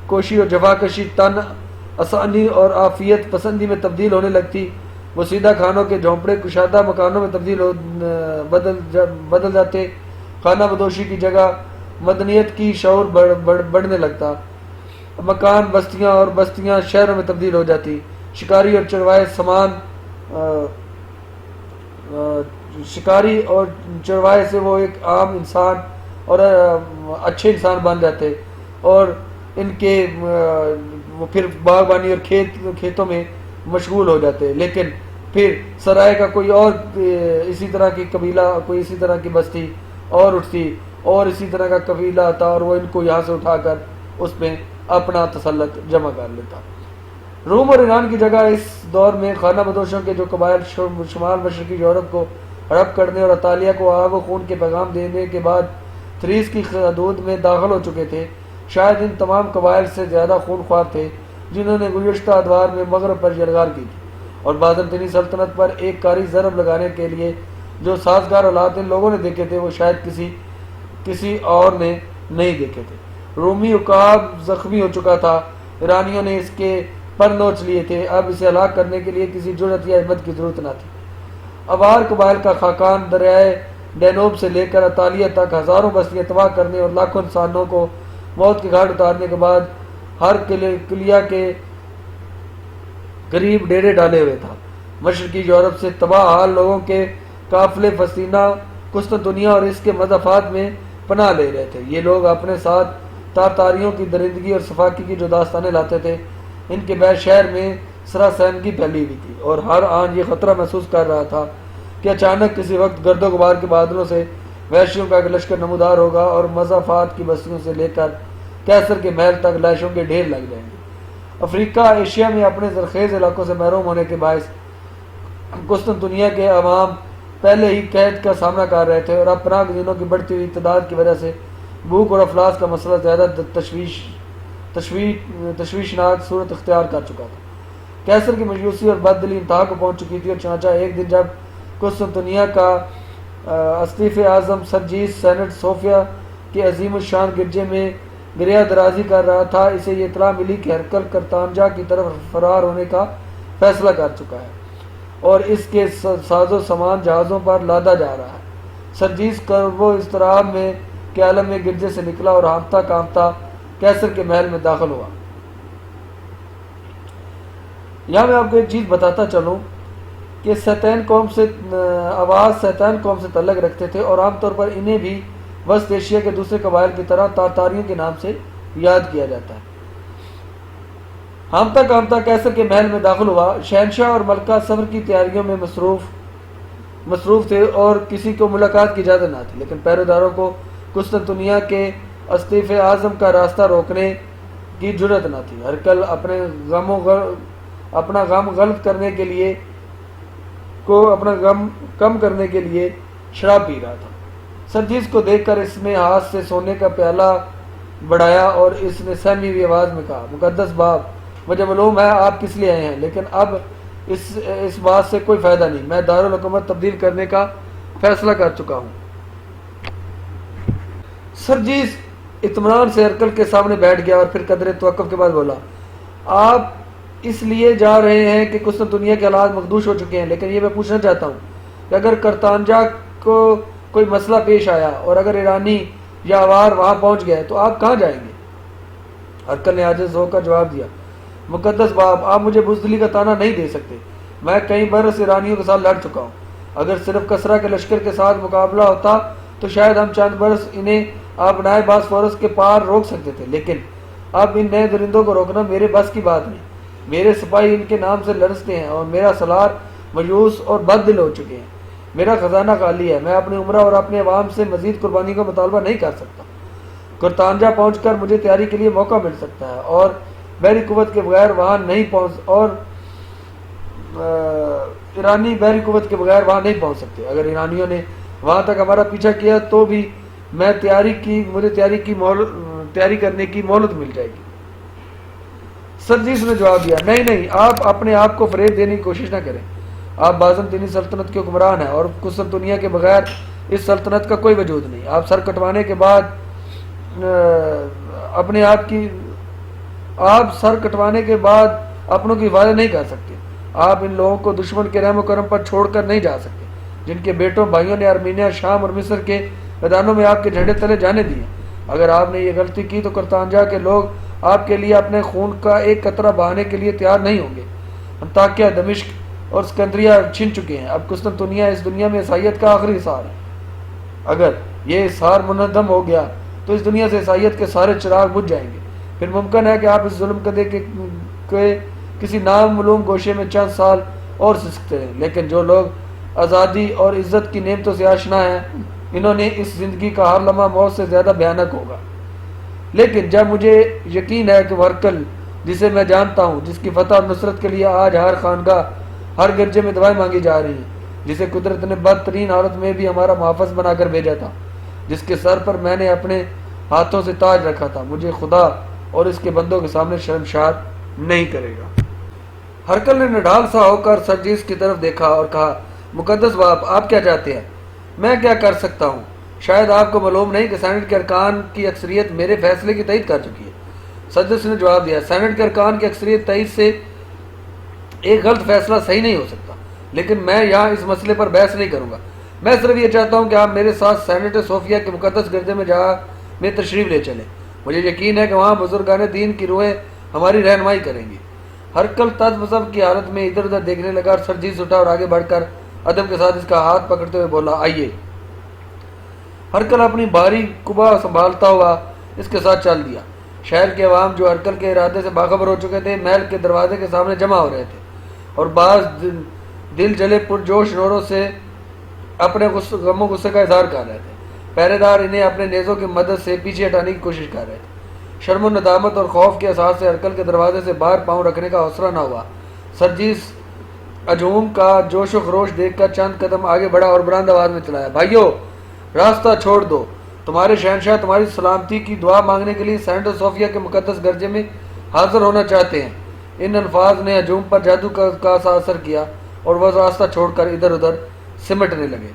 [SPEAKER 1] کوشی اور جفاکشی تن آسانی اور عافیت پسندی میں تبدیل ہونے لگتی۔ وہ سیدھا کھانوں کے جھونپڑے کشادہ مکانوں میں بدل جاتے، خانہ بدوشی کی جگہ مدنیت کی شعور بڑھنے لگتا، مکان بستیاں اور بستیاں شہروں میں تبدیل ہو جاتی، شکاری اور چروائے سے وہ ایک عام انسان اور اچھے انسان بن جاتے اور ان کے وہ پھر باغبانی اور کھیتوں میں مشغول ہو جاتے، لیکن پھر سرائے کا کوئی اور اسی طرح کی قبیلہ کوئی اسی طرح کی بستی اور اٹھتی اور اسی طرح کا قبیلہ آتا اور وہ ان کو یہاں سے اٹھا کر اس میں اپنا تسلط جمع کر لیتا۔ روم اور ایران کی جگہ اس دور میں خانہ بدوشوں کے جو قبائل شمال مشرقی یورپ کو ہڑپ کرنے اور اطالیہ کو آگ و خون کے پیغام دینے کے بعد تھریس کی حدود میں داخل ہو چکے تھے، شاید ان تمام قبائل سے زیادہ خون خوار تھے جنہوں نے گزشتہ ادوار میں مغرب پر یلغار کی تھی اور بازنطینی سلطنت پر ایک کاری ضرب لگانے کے لیے جو سازگار حالات ان لوگوں نے دیکھے تھے وہ شاید کسی اور نے نہیں دیکھے تھے۔ رومی عقاب زخمی ہو چکا تھا، ایرانیوں نے اس کے پر نوچ لیے تھے، اب اسے ہلاک کرنے کے لیے کسی جرأت یا ہمت کی ضرورت نہ تھی۔ اوار قبائل کا خاقان دریائے ڈینوب سے لے کر اطالیہ تک ہزاروں بستیاں تباہ کرنے اور لاکھوں انسانوں کو موت کے گھاٹ اتارنے کے بعد ہر قلعہ کے قریب ڈیرے ڈالے ہوئے تھا۔ مشرقی یورپ سے تباہ حال لوگوں کے قافلے فسطینہ، قسطنطنیہ اور اس کے مضافات میں پناہ لے رہے تھے۔ یہ لوگ اپنے ساتھ تاتاریوں کی درندگی اور سفاکی کی جو داستانیں لاتے تھے، ان کے بعد شہر میں سراسیمگی پھیلی ہوئی تھی اور ہر آن یہ خطرہ محسوس کر رہا تھا کہ اچانک کسی وقت گرد و غبار کے بادلوں سے وحشیوں کا ایک لشکر نمودار ہوگا اور مضافات کی بستیوں سے لے کر کیسر کے محل تک لاشوں کے ڈھیر لگ جائیں گے۔ افریقہ ایشیا میں اپنے زرخیز علاقوں سے محروم ہونے کے باعث قسطنطنیہ کے عوام پہلے ہی قحط کا سامنا کر رہے تھے اور اب پناہ گزینوں کی بڑھتی ہوئی تعداد کی وجہ سے بھوک اور افلاس کا مسئلہ زیادہ تشویشناک صورت اختیار کر چکا تھا۔ کیسر کی مایوسی اور بد دلی انتہا کو پہنچ چکی تھی اور چنانچہ ایک دن جب قسطنطنیہ کا اسقیف اعظم سرجیس سینٹ صوفیہ کے عظیم الشان گرجے میں گریہ درازی کر رہا تھا، اسے یہ اطلاع ملی کہ ہرکل کرتانجا کی طرف فرار ہونے کا فیصلہ کر چکا ہے اور اس کے ساز و سامان جہازوں پر لادا جا رہا ہے۔ سرجیس کرب و اضطراب میں کے عالم میں گرجے سے نکلا اور ہانپتا کانپتا کیسر کے محل میں داخل ہوا۔ یہاں میں آپ کو ایک چیز بتاتا چلوں کہ سیتین قوم سے آواز سیتان قوم سے تعلق رکھتے تھے اور عام طور پر انہیں بھی وسط ایشیا کے دوسرے قبائل کی طرح تاتاریوں کے نام سے یاد کیا جاتا ہے۔ ہانپتا کانپتا کیسر کے محل میں داخل ہوا۔ شہنشاہ اور ملکہ سفر کی تیاریوں میں مصروف تھے اور کسی کو ملاقات کی اجازت نہ تھی، لیکن پہرےداروں کو قسطنطنیہ کے اسقف اعظم کا راستہ روکنے کی جرأت نہ تھی۔ ہرقل اپنا غم غلط کرنے کے لیے اپنا غم کم کرنے کے لیے شراب پی رہا تھا۔ سرجیس کو دیکھ کر اس نے ہاتھ سے سونے کا پیالہ بڑھایا اور اس نے سہمی ہوئی آواز میں کہا، مقدس باپ، مجھے معلوم ہے آپ کس لیے آئے ہیں، لیکن اب اس بات سے کوئی فائدہ نہیں، میں دارالحکومت تبدیل کرنے کا فیصلہ کر چکا ہوں۔ سرجیس اطمینان سے ہرقل کے سامنے بیٹھ گیا اور پھر قدرے توقف کے بعد بولا، آپ اس لیے جا رہے ہیں کہ قسطنطنیہ کے حالات مخدوش ہو چکے ہیں، لیکن یہ میں پوچھنا چاہتا ہوں کہ اگر کرتانجا کو کوئی مسئلہ پیش آیا اور اگر ایرانی یا آوار وہاں پہنچ گئے تو آپ کہاں جائیں گے؟ ہرقل نے عاجز ہو کر جواب دیا، مقدس باپ، آپ مجھے بزدلی کا طعنہ نہیں دے سکتے، میں کئی برس ایرانیوں کے ساتھ لڑ چکا ہوں، اگر صرف کسرا کے لشکر کے ساتھ مقابلہ ہوتا تو شاید ہم چند برس انہیں آبنائے باسفورس کے پار روک سکتے تھے، لیکن اب ان نئے درندوں کو روکنا میرے بس کی بات نہیں، میرے سپاہی ان کے نام سے لرزتے ہیں اور میرا سالار مایوس اور بد دل ہو چکے ہیں، میرا خزانہ خالی ہے، میں اپنی عمرہ اور اپنے عوام سے مزید قربانی کا مطالبہ نہیں کر سکتا، کرتانجا پہنچ کر مجھے تیاری کے لیے موقع مل سکتا ہے اور بحری قوت کے بغیر وہاں نہیں ایرانی بحری قوت کے بغیر وہاں نہیں پہنچ سکتے، اگر ایرانیوں نے وہاں تک ہمارا پیچھا کیا تو بھی مجھے تیاری کرنے کی مہلت مل جائے گی۔ سرجیس نے جواب دیا، نہیں، آپ اپنے آپ کو فریب دینے کی کوشش نہ کریں، آپ بازنطینی سلطنت کے حکمران ہیں اور قسطنطنیہ کے بغیر اس سلطنت کا کوئی وجود نہیں، آپ سر کٹوانے کے بعد اپنوں کی حفاظت نہیں کر سکتے، آپ ان لوگوں کو دشمن کے رحم و کرم پر چھوڑ کر نہیں جا سکتے جن کے بیٹوں بھائیوں نے ارمینیا، شام اور مصر کے میدانوں میں آپ کے جھنڈے تلے جانے دیے۔ اگر آپ نے یہ غلطی کی تو کرتانجا کے لوگ آپ کے لیے اپنے خون کا ایک قطرہ بہانے کے لیے تیار نہیں ہوں گے۔ انطاکیہ، دمشق اور اسکندریہ چھن چکے ہیں، اب قسطنطنیہ اس دنیا میں عیسائیت کا آخری حصار ہے، اگر یہ حصار منہدم ہو گیا تو اس دنیا سے عیسائیت کے سارے چراغ بجھ جائیں گے، پھر ممکن ہے کہ آپ اس ظلم کدے کے کسی نامعلوم گوشے میں چند سال اور سکتے ہیں، لیکن جو لوگ آزادی اور عزت کی نعمتوں سے آشنا ہیں انہوں نے اس زندگی کا ہر لمحہ موت سے زیادہ بھیانک ہوگا۔ لیکن جب مجھے یقین ہے کہ ہرقل، جسے میں جانتا ہوں، جس کی فتح اور نصرت کے لیے آج ہر خانگاہ، ہر گرجے میں دعائیں مانگی جا رہی ہیں، جسے قدرت نے بدترین حالت میں بھی ہمارا محافظ بنا کر بھیجا تھا، جس کے سر پر میں نے اپنے ہاتھوں سے تاج رکھا تھا، مجھے خدا اور اس کے بندوں کے سامنے شرمشار نہیں کرے گا۔ ہرقل نے نڈھال سا ہو کر سرجیس کی طرف دیکھا اور کہا، مقدس باپ، آپ کیا چاہتے ہیں؟ میں کیا کر سکتا ہوں؟ شاید آپ کو معلوم نہیں کہ سینٹ کے ارکان کی اکثریت میرے فیصلے کی تائید کر چکی ہے۔ سرجیس نے جواب دیا، سینٹ کے ارکان کی اکثریت تائید سے ایک غلط فیصلہ صحیح نہیں ہو سکتا، لیکن میں یہاں اس مسئلے پر بحث نہیں کروں گا، میں صرف یہ چاہتا ہوں کہ آپ میرے ساتھ سینٹ صوفیہ کے مقدس گرجے میں تشریف لے چلیں، مجھے یقین ہے کہ وہاں بزرگان دین کی روحیں ہماری رہنمائی کریں گی۔ ہرقل تذبذب کی حالت میں ادھر ادھر دیکھنے لگا اور سرجیس اٹھا اور آگے بڑھ کر ادب کے ساتھ اس کا ہاتھ پکڑتے ہوئے بولا، آئیے۔ ہرقل اپنی بھاری قبا سنبھالتا ہوا اس کے ساتھ چل دیا۔ شہر کے عوام جو ہرقل کے ارادے سے باخبر ہو چکے تھے محل کے دروازے کے سامنے جمع ہو رہے تھے اور بعض دل جلے پرجوش نوروں سے اپنے غم و غصے کا اظہار کر رہے تھے۔ پہرے دار انہیں اپنے نیزوں کی مدد سے پیچھے ہٹانے کی کوشش کر رہے تھے۔ شرم و ندامت اور خوف کے احساس سے ہرقل کے دروازے سے باہر پاؤں رکھنے کا حوصلہ نہ ہوا۔ سرجیس ہجوم کا جوش و خروش دیکھ کر چند قدم آگے بڑھا اور بلند آواز میں چلایا، بھائیو، راستہ چھوڑ دو، تمہارے شہنشاہ تمہاری سلامتی کی دعا مانگنے کے لیے سینٹ صوفیہ کے مقدس گرجے میں حاضر ہونا چاہتے ہیں۔ ان الفاظ نے ہجوم پر جادو کا سا اثر کیا اور وہ راستہ چھوڑ کر ادھر ادھر سمٹنے لگے۔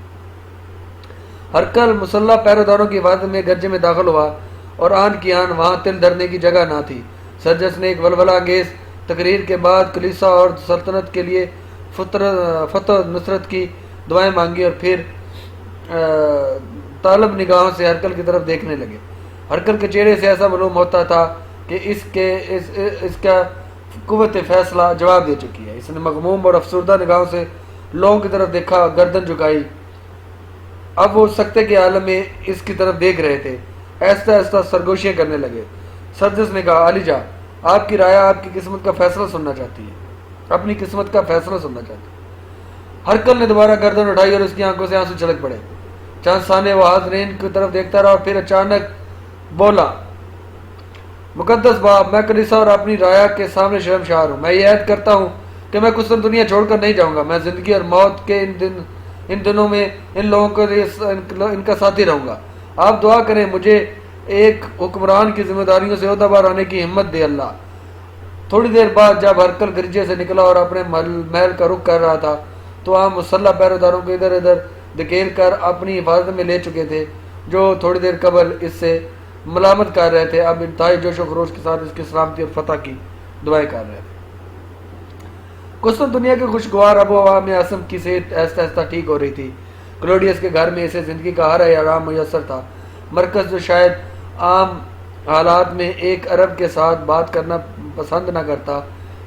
[SPEAKER 1] ہرقل مسلح پہرےداروں کی حفاظت میں گرجے میں داخل ہوا اور آن کی آن وہاں تل دھرنے کی جگہ نہ تھی۔ سرجس نے ایک ولولہ انگیز تقریر کے بعد کلیسا اور سلطنت کے لیے فتح نصرت کی دعائیں مانگی اور پھر طالب نگاہوں سے ہرکل کی طرف دیکھنے لگے۔ ہرکل کے چہرے سے ایسا معلوم ہوتا تھا کہ اس کا قوت فیصلہ جواب دے چکی ہے۔ اس نے مغموم اور افسردہ نگاہوں سے لوگوں کی طرف دیکھا، گردن جھکائی۔ اب وہ سکتے کے عالم میں اس کی طرف دیکھ رہے تھے، ایسا ایسا سرگوشیاں کرنے لگے۔ سرجس نے کہا، علی جا، آپ کی رائے آپ کی قسمت کا فیصلہ سننا چاہتی ہے، اپنی قسمت کا فیصلہ سننا چاہتی ہے۔ ہرکل نے دوبارہ گردن اٹھائی اور اس کی آنکھوں سے آنسو چھلک پڑے۔ چند ثانیے وہ حاضرین کی طرف دیکھتا رہا اور پھر اچانک بولا، مقدس باپ، میں کلیسا اور اپنی رایا کے سامنے شرمشار ہوں۔ میں یہ عہد کرتا ہوں کہ میں کچھ دنیا چھوڑ کر نہیں جاؤں گا۔ میں زندگی اور موت کے ان دنوں میں ان لوگوں کو ان کا ساتھی رہوں گا۔ آپ دعا کریں مجھے ایک حکمران کی ذمہ داریوں سے عہدہ بار آنے کی ہمت دے اللہ۔ تھوڑی دیر بعد جب ہرکل گرجے سے نکلا اور اپنے محل کا رخ کر رہا تھا تو عام مسلح پہرےداروں کو ادھر ادھر دھکیل کر اپنی حفاظت میں لے چکے تھے، جو تھوڑی دیر قبل اس سے ملامت کر رہے تھے، اب انتہائی جوش و خروش کے ساتھ اس کی سلامتی اور فتح کی دعائیں کر رہے تھے۔ قسطنطنیہ دنیا کے خوشگوار آب و ہوا میں عاصم کی صحت آہستہ آہستہ ٹھیک ہو رہی تھی۔ کلوڈیس کے گھر میں اسے زندگی کا ہر آرام میسر تھا۔ مرکز جو شاید عام حالات میں ایک عرب کے ساتھ بات کرنا پسند نہ کرتا،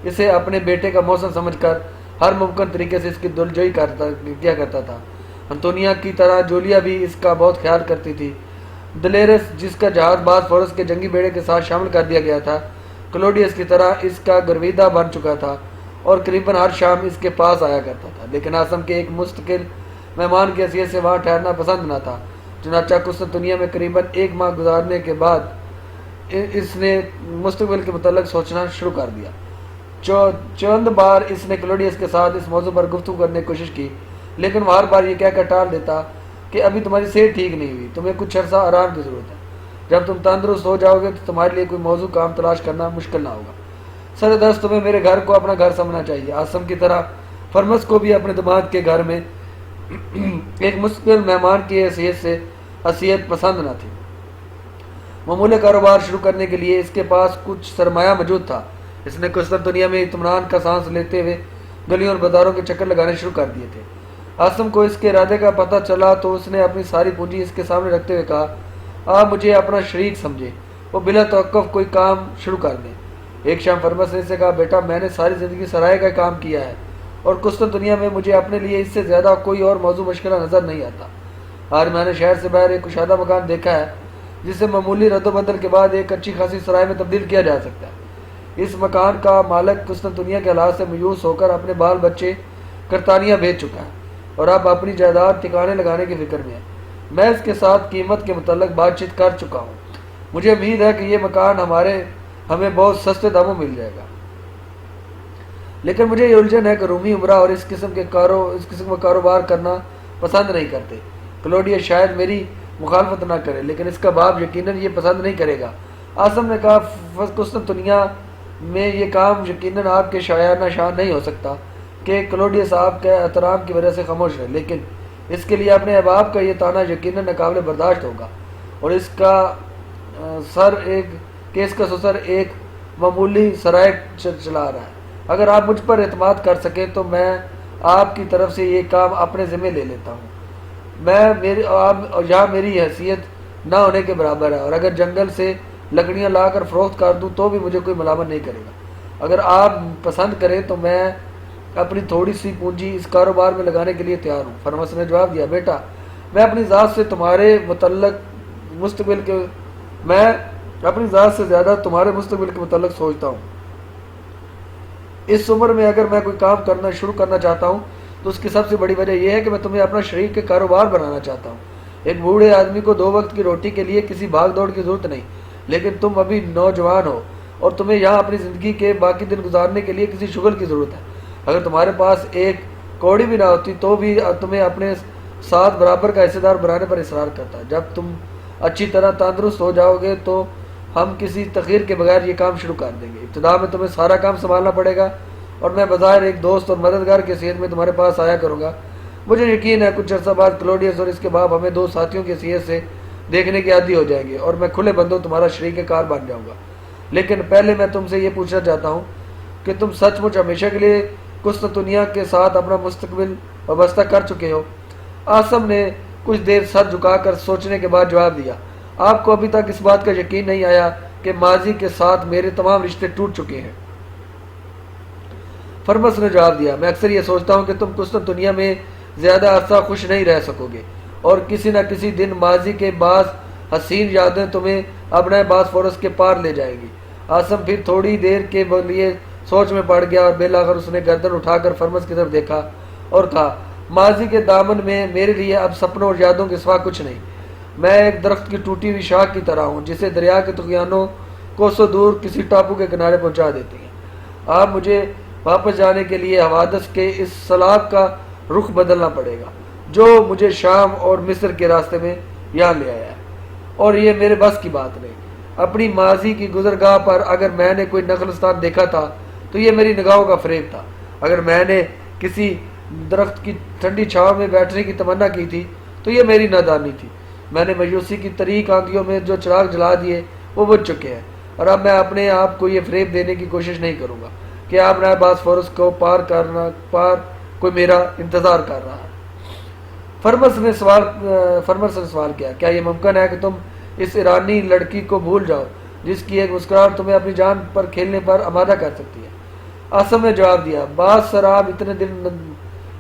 [SPEAKER 1] اسے اپنے بیٹے کا موسم سمجھ کر ہر ممکن طریقے سے اس کی دلجوئی کیا کرتا تھا۔ انطونیا کی طرح جولیا بھی اس کا بہت خیال کرتی تھی۔ دلیرس، جس کا جہاز باز فورس کے جنگی بیڑے کے ساتھ شامل کر دیا گیا تھا، کلوڈیس کی طرح اس کا گرویدہ بن چکا تھا اور قریباً ہر شام اس کے پاس آیا کرتا تھا، لیکن عاصم کے ایک مستقل مہمان کی حیثیت سے وہاں ٹھہرنا پسند نہ تھا۔ چنانچہ قسطنطنیہ میں قریباً 1 ماہ گزارنے کے بعد اس نے مستقبل کے متعلق سوچنا شروع کر دیا۔ چند بار اس نے کلوڈیس کے ساتھ اس موضوع پر گفتگو کرنے کی کوشش کی، لیکن وہ ہر بار یہ کہہ کر ٹال دیتا کہ ابھی تمہاری صحت ٹھیک نہیں ہوئی، تمہیں کچھ عرصہ آرام کی ضرورت ہے۔ جب تم تندرست ہو جاؤ گے تو تمہارے لیے کوئی موضوع کام تلاش کرنا مشکل نہ ہوگا۔ سر دست تمہیں میرے گھر کو اپنا گھر سمجھنا چاہیے۔ عاصم کی طرح فرمس کو بھی اپنے دماد کے گھر میں ایک مستقل مہمان کی حیثیت پسند نہ تھی۔ معمولی کاروبار شروع کرنے کے لیے اس کے پاس کچھ سرمایہ موجود تھا۔ اس نے قسطنطنیہ میں اطمینان کا سانس لیتے ہوئے گلیوں اور بازاروں کے چکر لگانے شروع کر دیے تھے۔ عاصم کو اس کے ارادے کا پتہ چلا تو اس نے اپنی ساری پونجی اس کے سامنے رکھتے ہوئے کہا، آپ مجھے اپنا شریک سمجھے وہ بلا توقف کوئی کام شروع کر دیں۔ ایک شام فرمس نے اسے کہا، بیٹا، میں نے ساری زندگی سرائے کا کام کیا ہے اور قسطنطنیہ میں مجھے اپنے لیے اس سے زیادہ کوئی اور موضوع مشکلہ نظر نہیں آتا۔ آج میں نے شہر سے باہر ایک کشادہ مکان دیکھا ہے جسے معمولی رد و بدل کے بعد ایک اچھی خاصی سرائے میں تبدیل کیا جا سکتا ہے۔ اس مکان کا مالک قسطنطنیہ کے حالات سے مایوس ہو کر اپنے بال بچے کرتانیہ بھیج چکا ہے اور اب اپنی جائیداد ٹھکانے لگانے کی فکر میں ہے۔ میں اس کے ساتھ قیمت کے متعلق بات چیت کر چکا ہوں۔ مجھے امید ہے کہ یہ مکان ہمیں بہت سستے داموں مل جائے گا، لیکن مجھے یہ الجھن ہے کہ رومی عمرہ اور اس قسم کا کاروبار کرنا پسند نہیں کرتے۔ کلوڈیس شاید میری مخالفت نہ کرے، لیکن اس کا باپ یقیناً یہ پسند نہیں کرے گا۔ عاصم نے کہا، قسطنطنیہ میں یہ کام یقیناً آپ کے شایانہ شان نہیں ہو سکتا کہ کلوڈیس آپ کے احترام کی وجہ سے خاموش رہے، لیکن اس کے لیے اپنے احباب کا یہ طعنہ یقیناً ناقابل برداشت ہوگا اور اس کا سسر ایک معمولی سرائے چلا رہا ہے۔ اگر آپ مجھ پر اعتماد کر سکیں تو میں آپ کی طرف سے یہ کام اپنے ذمہ لے لیتا ہوں۔ یہاں میری حیثیت نہ ہونے کے برابر ہے، اور اگر جنگل سے لکڑیاں لا کر فروخت کر دوں تو بھی مجھے کوئی ملامت نہیں کرے گا۔ اگر آپ پسند کریں تو میں اپنی تھوڑی سی پونجی اس کاروبار میں لگانے کے لیے تیار ہوں۔ فرمس نے جواب دیا، بیٹا، میں اپنی ذات سے زیادہ تمہارے مستقبل کے متعلق سوچتا ہوں۔ اس عمر میں اگر میں کوئی کام شروع کرنا چاہتا ہوں تو اس کی سب سے بڑی وجہ یہ ہے کہ میں تمہیں اپنا شریک کے کاروبار بنانا چاہتا ہوں۔ ایک بوڑھے آدمی کو 2 وقت کی روٹی کے لیے کسی بھاگ دوڑ کی ضرورت نہیں، لیکن تم ابھی نوجوان ہو اور تمہیں یہاں اپنی زندگی کے باقی دن گزارنے کے لیے کسی شغل کی ضرورت ہے۔ اگر تمہارے پاس ایک کوڑی بھی نہ ہوتی تو بھی تمہیں اپنے ساتھ برابر کا حصہ دار بنانے پر اصرار کرتا۔ جب تم اچھی طرح تندرست ہو جاؤ گے تو ہم کسی تخیر کے بغیر یہ کام شروع کر دیں گے۔ ابتدا میں تمہیں سارا کام سنبھالنا پڑے گا اور میں بظاہر ایک دوست اور مددگار کی حیثیت میں تمہارے پاس آیا کروں گا۔ مجھے یقین ہے کچھ عرصہ بعد کلوڈیس اور اس کے باپ ہمیں 2 ساتھیوں کی حیثیت سے دیکھنے کے عادی ہو جائیں گے اور میں کھلے بندوں تمہارا شریک کار بن جاؤں گا۔ لیکن پہلے میں تم سے یہ پوچھنا چاہتا ہوں کہ تم سچ مچ ہمیشہ کے لیے قسطنطنیہ کے ساتھ اپنا مستقبل وابستہ کر چکے ہو؟ عاصم نے کچھ دیر سر جھکا کر سوچنے کے بعد جواب دیا، آپ کو ابھی تک اس بات کا یقین نہیں آیا کہ ماضی کے ساتھ میرے تمام رشتے ٹوٹ چکے ہیں؟ فرمس نے جواب دیا، میں اکثر یہ سوچتا ہوں کہ تم کچھ دنیا میں زیادہ عرصہ خوش نہیں رہ سکو گے، اور کسی نہ کسی دن ماضی کے بعض حسین یادیں تمہیں اپنے باسفورس کے پار لے جائیں گی۔ آسم پھر تھوڑی دیر کے لیے سوچ میں پڑ گیا اور بالآخر اس نے گردن اٹھا کر فرمس کی طرف دیکھا اور کہا، ماضی کے دامن میں میرے لیے اب سپنوں اور یادوں کے سوا کچھ نہیں۔ میں ایک درخت کی ٹوٹی ہوئی شاخ کی طرح ہوں جسے دریا کے طغیانوں کوسوں دور کسی ٹاپو کے کنارے پہنچا دیتی ہیں۔ اب مجھے واپس جانے کے لیے حوادث کے اس سیلاب کا رخ بدلنا پڑے گا جو مجھے شام اور مصر کے راستے میں یہاں لے آیا ہے، اور یہ میرے بس کی بات نہیں۔ اپنی ماضی کی گزرگاہ پر اگر میں نے کوئی نخلستان دیکھا تھا تو یہ میری نگاہوں کا فریب تھا، اگر میں نے کسی درخت کی ٹھنڈی چھاؤں میں بیٹھنے کی تمنا کی تھی تو یہ میری نادانی تھی۔ میں نے مایوسی کی تاریک آنکھوں میں جو چراغ جلا دیے وہ بجھ چکے ہیں، اور اب میں اپنے آپ کو یہ فریب دینے کی کوشش نہیں کروں گا کہ آپ نئے باسفورس کو پار کوئی میرا انتظار کر رہا ہے۔ فرمس نے سوال کیا، کیا یہ ممکن ہے کہ تم اس ایرانی لڑکی کو بھول جاؤ جس کی ایک مسکراہٹ تمہیں اپنی جان پر کھیلنے پر آمادہ کر سکتی ہے؟ آسم نے جواب دیا، بعض شراب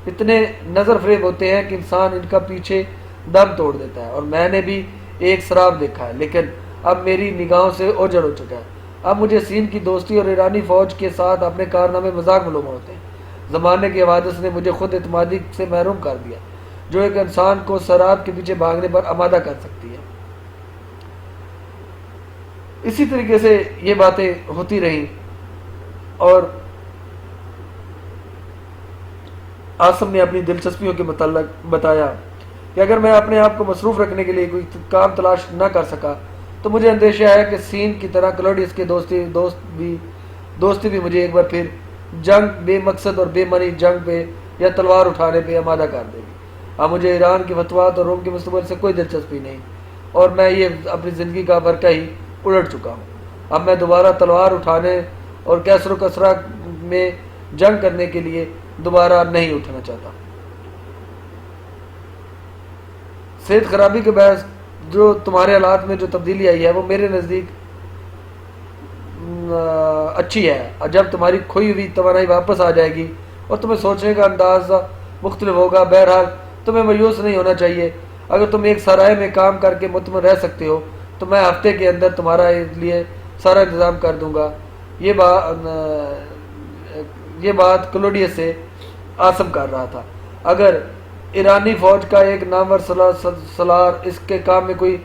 [SPEAKER 1] اتنے نظر فریب ہوتے ہیں کہ انسان ان کا پیچھے دم توڑ دیتا ہے، اور میں نے بھی ایک شراب دیکھا ہے، لیکن اب میری نگاہوں سے اوجھل ہو چکا ہے۔ اب مجھے سین کی دوستی اور ایرانی فوج کے ساتھ اپنے کارنامے مذاق معلوم ہوتے ہیں۔ زمانے کی حوادث نے مجھے خود اعتمادی سے محروم کر دیا جو ایک انسان کو شراب کے پیچھے بھاگنے پر آمادہ کر سکتی ہے۔ اسی طریقے سے یہ باتیں ہوتی رہیں، اور آسم نے اپنی دلچسپیوں کے متعلق بتایا کہ اگر میں اپنے آپ کو مصروف رکھنے کے لیے کوئی کام تلاش نہ کر سکا تو مجھے اندیشہ ہے کہ سین کی طرح کلوڈیس کی دوستی بھی مجھے ایک بار پھر جنگ، بے مقصد اور بے معنی جنگ پہ یا تلوار اٹھانے پہ آمادہ کر دے گی۔ اب مجھے ایران کی فتوحات اور روم کے مستقبل سے کوئی دلچسپی نہیں، اور میں یہ اپنی زندگی کا برقع ہی الٹ چکا ہوں۔ اب میں دوبارہ تلوار اٹھانے اور کیسر و کسرہ میں جنگ کرنے کے لیے دوبارہ نہیں اٹھنا چاہتا۔ صحت خرابی کے باعث جو تمہارے حالات میں جو تبدیلی آئی ہے وہ میرے نزدیک اچھی ہے، اور جب تمہاری کھوئی ہوئی توانائی واپس آ جائے گی اور تمہیں سوچنے کا اندازہ مختلف ہوگا، بہرحال تمہیں مایوس نہیں ہونا چاہیے۔ اگر تم ایک سرائے میں کام کر کے مطمئن رہ سکتے ہو تو میں ہفتے کے اندر تمہارا لیے سارا انتظام کر دوں گا۔ یہ بات کلوڈیس سے آسم کر رہا تھا۔ اگر ایرانی فوج کا ایک نامور سالار اس کے کام میں کوئی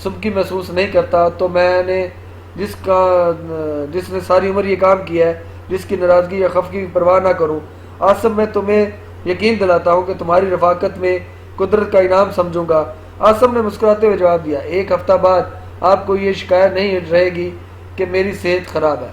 [SPEAKER 1] سبکی محسوس نہیں کرتا تو میں نے جس نے ساری عمر یہ کام کیا ہے، جس کی ناراضگی یا خفگی کی پرواہ نہ کروں، آسم میں تمہیں یقین دلاتا ہوں کہ تمہاری رفاقت میں قدرت کا انعام سمجھوں گا۔ آسم نے مسکراتے ہوئے جواب دیا، ایک ہفتہ بعد آپ کو یہ شکایت نہیں رہے گی کہ میری صحت خراب ہے۔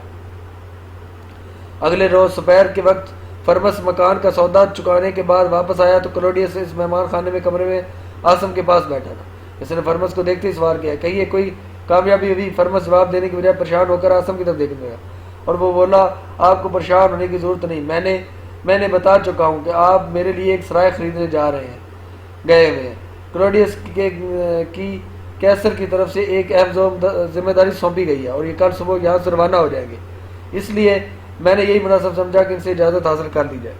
[SPEAKER 1] اگلے روز دوپہر کے وقت فرمس مکان کا سودا چکانے کے بعد واپس آیا تو کلوڈیس اس مہمان خانے میں کمرے میں آسم کے پاس بیٹھا تھا۔ اس نے فرمس کو دیکھتے ہی سوال کیا، کہیے کوئی کامیابی ہوئی؟ فرمس جواب دینے کی بجائے پریشان ہو کر آسم کی طرف دیکھنے لگا اور وہ بولا، آپ کو پریشان ہونے کی ضرورت نہیں، میں نے بتا چکا ہوں کہ آپ میرے لیے ایک سرائے خریدنے گئے ہوئے ہیں۔ کلوڈیس کی کیسر کی طرف سے ایک اہم ذمہ داری سونپی گئی ہے اور یہ کل صبح یہاں سے روانہ ہو جائیں گے، اس لیے میں نے یہی مناسب سمجھا کہ ان سے اجازت حاصل کر لی جائے۔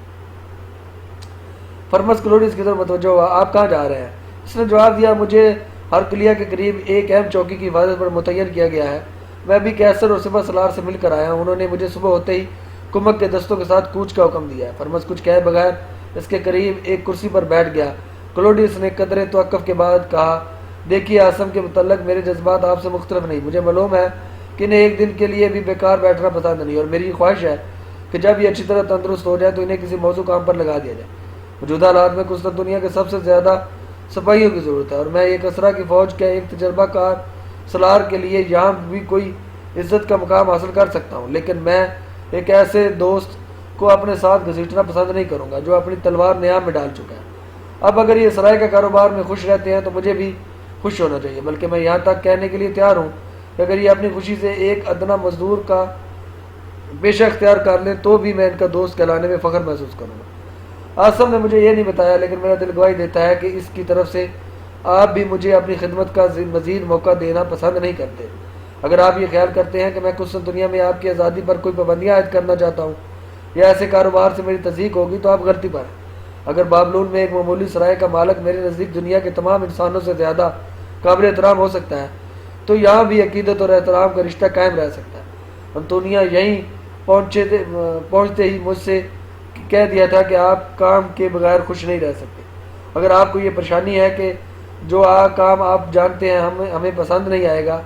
[SPEAKER 1] فرمس کلوڈیس کی طرف متوجہ ہوا، آپ کہاں جا رہے ہیں؟ اس نے جواب دیا، مجھے ہرکلیا کے قریب ایک اہم چوکی کی حفاظت پر متعین کیا گیا ہے۔ میں ابھی کیسر اور سپہ سالار سے مل کر آیا ہوں، انہوں نے مجھے صبح ہوتے ہی کمک کے دستوں کے ساتھ کوچ کا حکم دیا ہے۔ فرمس کچھ کہے بغیر اس کے قریب ایک کرسی پر بیٹھ گیا۔ کلوڈیس نے قدرے توقف کے بعد کہا، دیکھیے آسم کے متعلق میرے جذبات آپ سے مختلف نہیں، مجھے معلوم ہے کہ انہیں ایک دن کے لیے بھی بیکار بیٹھنا پسند نہیں، اور میری خواہش ہے کہ جب یہ اچھی طرح تندرست ہو جائے تو انہیں کسی موضوع کام پر لگا دیا جائے۔ موجودہ حالات میں قسطنطنیہ دنیا کے سب سے زیادہ سپاہیوں کی ضرورت ہے، اور میں یہ کسرا کی فوج کے ایک تجربہ کار سالار کے لیے یہاں بھی کوئی عزت کا مقام حاصل کر سکتا ہوں، لیکن میں ایک ایسے دوست کو اپنے ساتھ گھسیٹنا پسند نہیں کروں گا جو اپنی تلوار نیام میں ڈال چکا ہے۔ اب اگر یہ سرائے کا کاروبار میں خوش رہتے ہیں تو مجھے بھی خوش ہونا چاہیے، بلکہ میں یہاں تک کہنے کے لیے تیار ہوں کہ اگر یہ اپنی خوشی سے ایک ادنا مزدور کا پیشہ اختیار کر لیں تو بھی میں ان کا دوست کہلانے میں فخر محسوس کروں گا۔ آسم نے مجھے یہ نہیں بتایا، لیکن میرا دل گواہی دیتا ہے کہ اس کی طرف سے آپ بھی مجھے اپنی خدمت کا مزید موقع دینا پسند نہیں کرتے۔ اگر آپ یہ خیال کرتے ہیں کہ میں کچھ دنیا میں آپ کی آزادی پر کوئی پابندیاں عائد کرنا چاہتا ہوں یا ایسے کاروبار سے میری تصدیق ہوگی تو آپ غلطی پر ہیں۔ اگر بابلون میں ایک معمولی سرائے کا مالک میرے نزدیک دنیا کے تمام انسانوں سے زیادہ قابل احترام ہو سکتا ہے تو یہاں بھی عقیدت اور احترام کا رشتہ قائم رہ سکتا ہے۔ انطونیہ یہیں پہنچتے ہی مجھ سے کہہ دیا تھا کہ آپ کام کے بغیر خوش نہیں رہ سکتے۔ اگر آپ کو یہ پریشانی ہے کہ جو کام آپ جانتے ہیں ہمیں پسند نہیں آئے گا،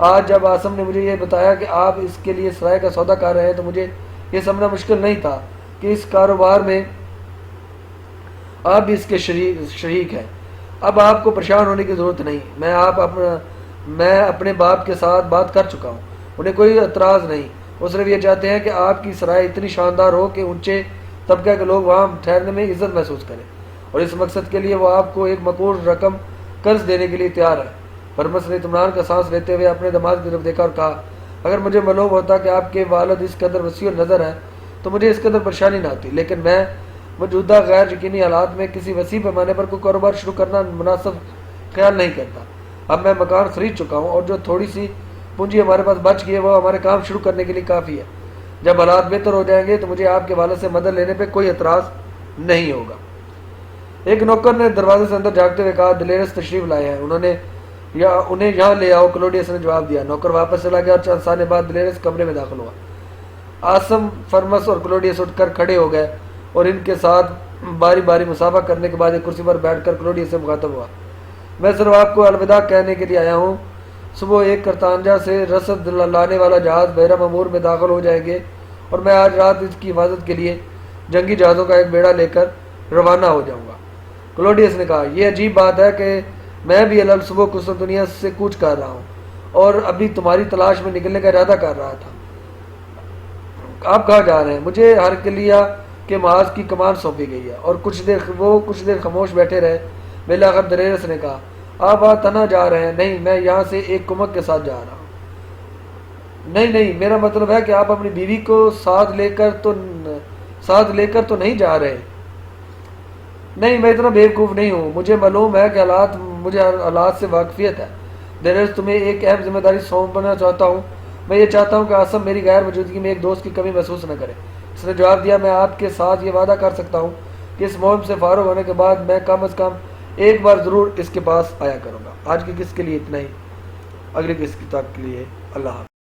[SPEAKER 1] آج جب آسم نے مجھے یہ بتایا کہ آپ اس کے لیے سرائے کا سودا کر رہے ہیں تو مجھے یہ سمجھنا مشکل نہیں تھا کہ اس کاروبار میں آپ بھی اس کے شریک ہیں۔ اب آپ کو پریشان ہونے کی ضرورت نہیں، میں اپنے باپ کے ساتھ بات کر چکا ہوں، انہیں کوئی اعتراض نہیں۔ وہ صرف یہ چاہتے ہیں کہ آپ کی سرائے اتنی شاندار ہو کہ اونچے طبقے کے لوگ وہاں ٹھہرنے میں عزت محسوس کریں، اور اس مقصد کے لیے وہ آپ کو ایک مقبول رقم قرض دینے کے لیے تیار ہے۔ فرمس نے اطمینان کا سانس لیتے ہوئے اپنے دماغ کی طرف دیکھا اور کہا، اگر مجھے معلوم ہوتا کہ آپ کے والد اس قدر وسیع نظر ہیں تو مجھے اس قدر پریشانی نہ ہوتی، لیکن میں موجودہ غیر یقینی حالات میں کسی وسیع پیمانے پر کوئی کاروبار شروع کرنا مناسب خیال نہیں کرتا۔ اب میں مکان خرید چکا ہوں اور جو تھوڑی سی پونجی ہمارے پاس بچ گئی ہے وہ ہمارے کام شروع کرنے کے لیے کافی ہے۔ جب حالات بہتر ہو جائیں گے تو مجھے آپ کے والد سے مدد لینے پہ کوئی اعتراض نہیں ہوگا۔ ایک نوکر نے دروازے سے اندر جھانکتے ہوئے کہا، دلیرس تشریف لائے ہیں، انہیں یہاں لے آؤ۔ کلوڈیس نے جواب دیا۔ نوکر واپس چلا گیا اور چند ثانیے بعد دلیرس کمرے میں داخل ہوا۔ آسم، فرمس اور کلوڈیس اٹھ کر کھڑے ہو گئے اور ان کے ساتھ باری باری مسافہ کرنے کے بعد ایک کرسی پر بیٹھ کر کلوڈیس سے مخاطب ہوا، میں صرف آپ کو الوداع کہنے کے لیے آیا ہوں۔ صبح ایک کرتانجا سے رسد لانے والا جہاز بحیرہ معمور میں داخل ہو جائیں گے اور میں آج رات اس کی حفاظت کے لیے جنگی جہازوں کا ایک بیڑا لے کر روانہ ہو جاؤں گا۔ کلوڈیس نے کہا، یہ عجیب بات ہے کہ میں بھی الل صبح قسطنطنیہ سے کوچ کر رہا ہوں اور ابھی تمہاری تلاش میں نکلنے کا ارادہ کر رہا تھا۔ آپ کہاں جا رہے ہیں؟ مجھے ہرکلیہ کے محاذ کی کمان سونپی گئی ہے۔ اور کچھ دیر خاموش بیٹھے رہے۔ بالآخر دلیرس نے کہا، آپ تنہا جا رہے ہیں؟ نہیں، میں یہاں سے ایک کمک کے ساتھ جا رہا ہوں۔ نہیں، میرا مطلب ہے کہ آپ اپنی بیوی کو ساتھ لے کر تو نہیں جا رہے؟ نہیں، میں اتنا بیوقوف نہیں ہوں، مجھے معلوم ہے کہ مجھے حالات سے واقفیت ہے۔ دلیرس، تمہیں ایک اہم ذمہ داری سونپنا چاہتا ہوں۔ میں یہ چاہتا ہوں کہ آسم میری غیر موجودگی میں ایک دوست کی کمی محسوس نہ کرے۔ اس نے جواب دیا، میں آپ کے ساتھ یہ وعدہ کر سکتا ہوں کہ اس مہم سے فارغ ہونے کے بعد میں کم از کم ایک بار ضرور اس کے پاس آیا کروں گا۔ آج کی قسط کے لیے اتنا ہی، اگلی قسط تک کے لیے اللہ حافظ۔